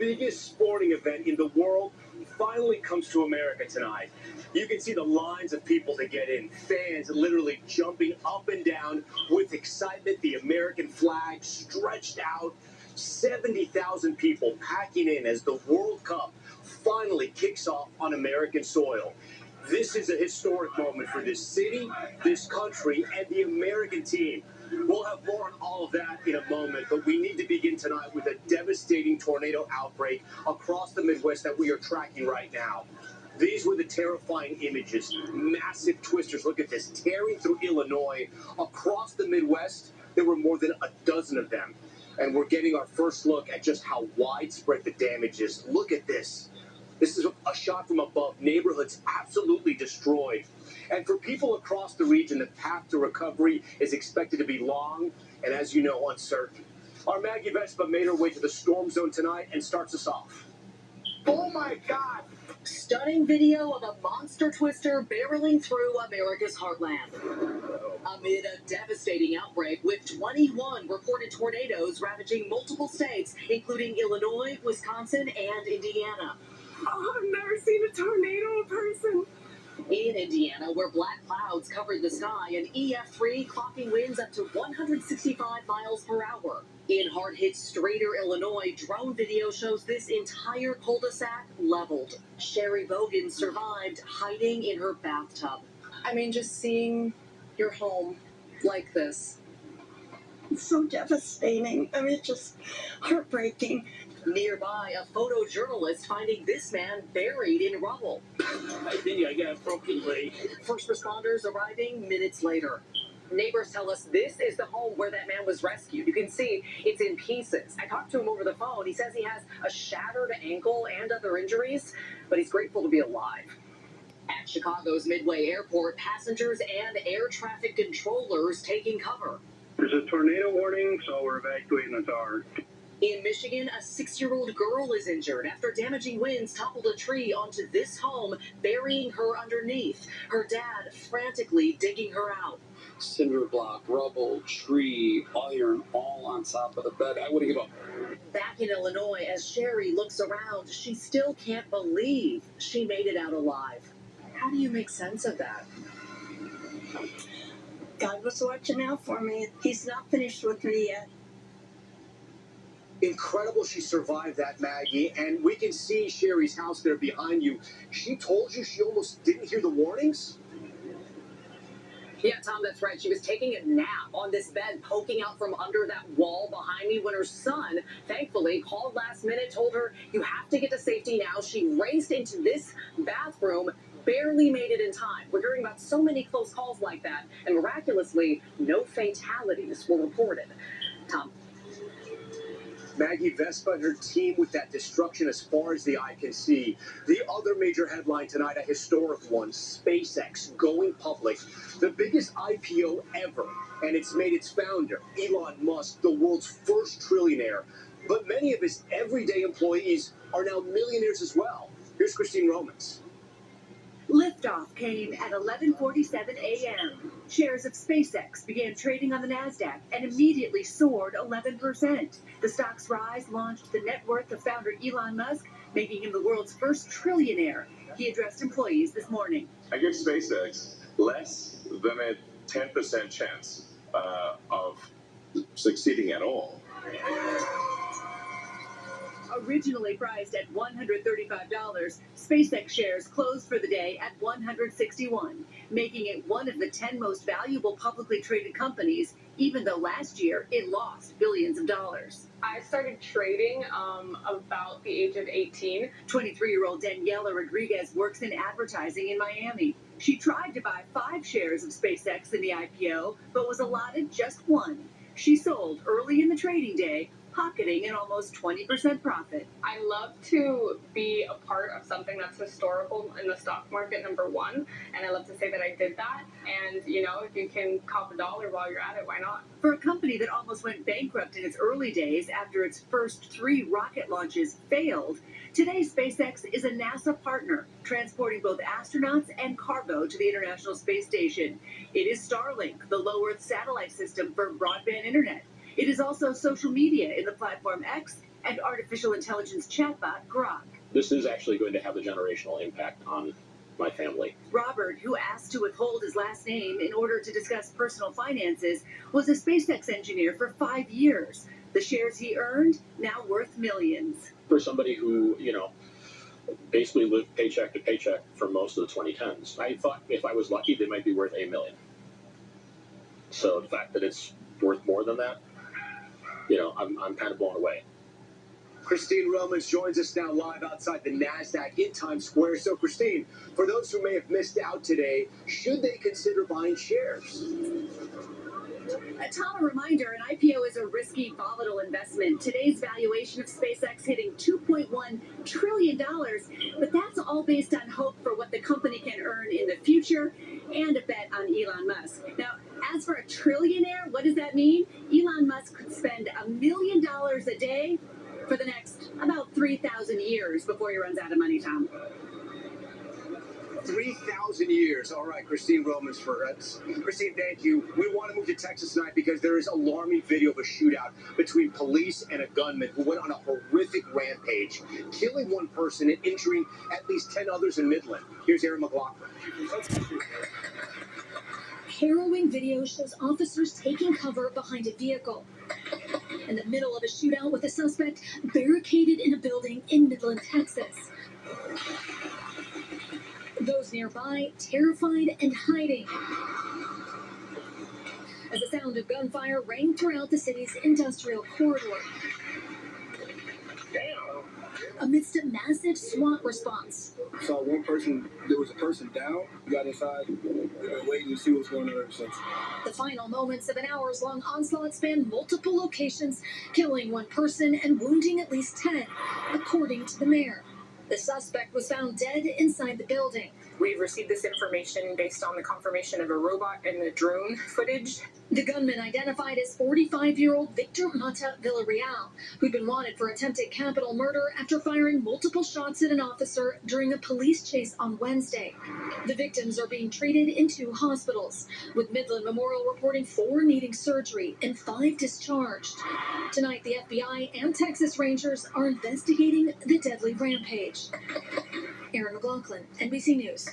biggest sporting event in the world finally comes to America tonight. You can see the lines of people to get in, fans literally jumping up and down with excitement, the American flag stretched out, 70,000 people packing in as the World Cup finally kicks off on American soil. This is a historic moment for this city, this country, and the American team. We'll have more on all of that in a moment, but we need to begin tonight with a devastating tornado outbreak across the Midwest that we are tracking right now. These were the terrifying images. Massive twisters, look at this, tearing through Illinois. Across the Midwest, there were more than a dozen of them. And we're getting our first look at just how widespread the damage is. Look at this. This is a shot from above. Neighborhoods absolutely destroyed. And for people across the region, the path to recovery is expected to be long and, as you know, uncertain. Our Maggie Vespa made her way to the storm zone tonight and starts us off. Oh my God! Stunning video of a monster twister barreling through America's heartland. Amid a devastating outbreak with 21 reported tornadoes ravaging multiple states, including Illinois, Wisconsin, and Indiana. Oh, I've never seen a tornado in person. In Indiana, where black clouds covered the sky, an EF3 clocking winds up to 165 miles per hour. In hard-hit Strader, Illinois, drone video shows this entire cul-de-sac leveled. Sherry Bogan survived hiding in her bathtub. I mean, just seeing your home like this. It's so devastating. I mean, just heartbreaking. Nearby, a photojournalist finding this man buried in rubble. I think I got a broken leg. First responders arriving minutes later. Neighbors tell us this is the home where that man was rescued. You can see it's in pieces. I talked to him over the phone. He says he has a shattered ankle and other injuries, but he's grateful to be alive. At Chicago's Midway Airport, passengers and air traffic controllers taking cover. There's a tornado warning, so we're evacuating the tower. In Michigan, a 6-year-old girl is injured after damaging winds toppled a tree onto this home, burying her underneath. Her dad frantically digging her out. Cinder block, rubble, tree, iron, all on top of the bed. I would have given up. Back in Illinois, as Sherry looks around, she still can't believe she made it out alive. How do you make sense of that? God was watching out for me. He's not finished with me yet. Incredible she survived that, Maggie. And we can see Sherry's house there behind you. She told you she almost didn't hear the warnings? Yeah, Tom, that's right. She was taking a nap on this bed, poking out from under that wall behind me when her son, thankfully, called last minute, told her, you have to get to safety now. She raced into this bathroom, barely made it in time. We're hearing about so many close calls like that, and miraculously, no fatalities were reported. Tom. Maggie Vespa and her team with that destruction as far as the eye can see. The other major headline tonight, a historic one, SpaceX going public. The biggest IPO ever, and it's made its founder, Elon Musk, the world's first trillionaire. But many of his everyday employees are now millionaires as well. Here's Christine Romans. Liftoff came at 11:47 a.m. Shares of SpaceX began trading on the NASDAQ and immediately soared 11%. The stock's rise launched the net worth of founder Elon Musk, making him the world's first trillionaire. He addressed employees this morning. I give SpaceX less than a 10% chance of succeeding at all. Originally priced at $135, SpaceX shares closed for the day at $161, making it one of the 10 most valuable publicly traded companies, even though last year it lost billions of dollars. I started trading about the age of 18. 23-year-old Daniela Rodriguez works in advertising in Miami. She tried to buy 5 shares of SpaceX in the IPO, but was allotted just 1. She sold early in the trading day, pocketing an almost 20% profit. I love to be a part of something that's historical in the stock market, number one, and I love to say that I did that. And, you know, if you can cop a dollar while you're at it, why not? For a company that almost went bankrupt in its early days after its first 3 rocket launches failed, today SpaceX is a NASA partner, transporting both astronauts and cargo to the International Space Station. It is Starlink, the low-Earth satellite system for broadband internet. It is also social media in the platform X and artificial intelligence chatbot Grok. This is actually going to have a generational impact on my family. Robert, who asked to withhold his last name in order to discuss personal finances, was a SpaceX engineer for 5 years. The shares he earned, now worth millions. For somebody who, basically lived paycheck to paycheck for most of the 2010s, I thought if I was lucky, they might be worth $1 million. So the fact that it's worth more than that, I'm kind of blown away. Christine Romans joins us now live outside the NASDAQ in Times Square. So, Christine, for those who may have missed out today, should they consider buying shares? Tom, a reminder, an IPO is a risky, volatile investment. Today's valuation of SpaceX hitting $2.1 trillion, but that's all based on hope for what the company can earn in the future and a bet on Elon Musk. Now, as for a trillionaire, what does that mean? Elon Musk could spend $1 million a day for the next about 3,000 years before he runs out of money, Tom. 3,000 years. All right, Christine Romans for us. Christine, thank you. We want to move to Texas tonight because there is alarming video of a shootout between police and a gunman who went on a horrific rampage, killing one person and injuring at least 10 others in Midland. Here's Aaron McLaughlin. Harrowing video shows officers taking cover behind a vehicle in the middle of a shootout with a suspect barricaded in a building in Midland, Texas. Those nearby terrified and hiding as the sound of gunfire rang throughout the city's industrial corridor. Amidst a massive SWAT response. Saw one person, there was a person down, got inside, we've been waiting to see what's going on ever since. The final moments of an hours-long onslaught spanned multiple locations, killing one person and wounding at least 10, according to the mayor. The suspect was found dead inside the building. We've received this information based on the confirmation of a robot and the drone footage. The gunman identified as 45-year-old Victor Mata Villarreal, who'd been wanted for attempted capital murder after firing multiple shots at an officer during a police chase on Wednesday. The victims are being treated in 2 hospitals, with Midland Memorial reporting 4 needing surgery and 5 discharged. Tonight, the FBI and Texas Rangers are investigating the deadly rampage. Aaron McLaughlin, NBC News.